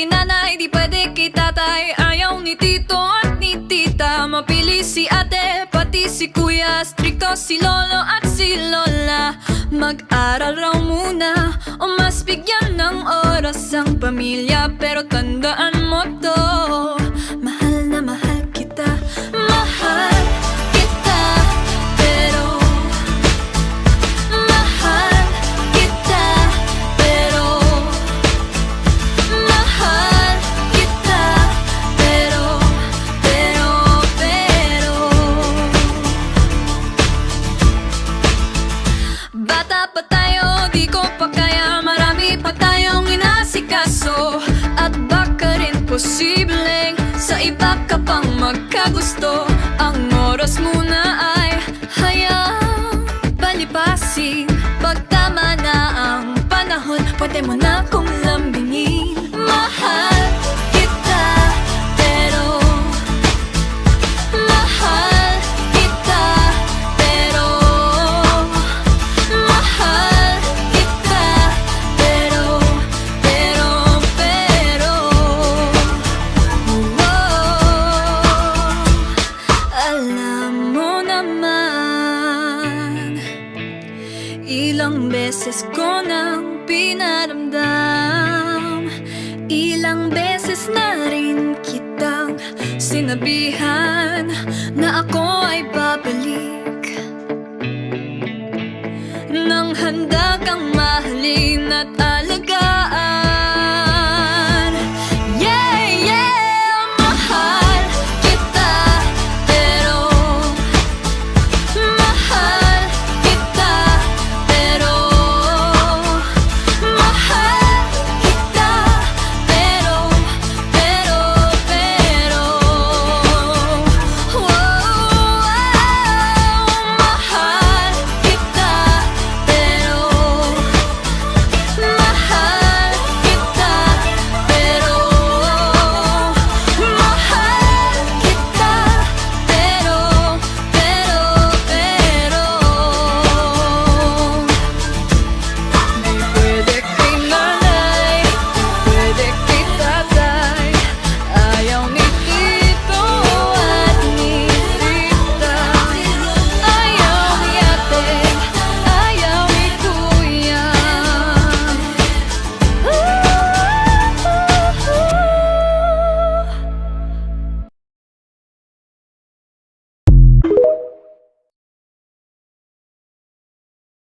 kay nanay, di pwede kay tatay. Ayaw ni tito at ni tita, mapili si ate, pati si kuya. Stricto si lolo at si lola, mag-aral raw muna o mas bigyan ng oras ang pamilya. Pero tandaan mo to, mahal na mahal kita, mahal kita. Pero mahal kita, pero mahal kita, pero bata pa tayo, di ko pa kaya, marami pa tayong inasikaso. At baka rin posibleng sa iba ka pang magkagusto. Ang oras muna ay hayaang palipasin. Pag tama na ang panahon, pwede mo na kong lambingin. Mahal kita, pero mahal kita, pero mahal kita, pero alam mo naman, ilang beses ko nang pinaramdam, ilang beses na rin kitang sinabihan na ako ay babalik. Nang handa kang mahalin at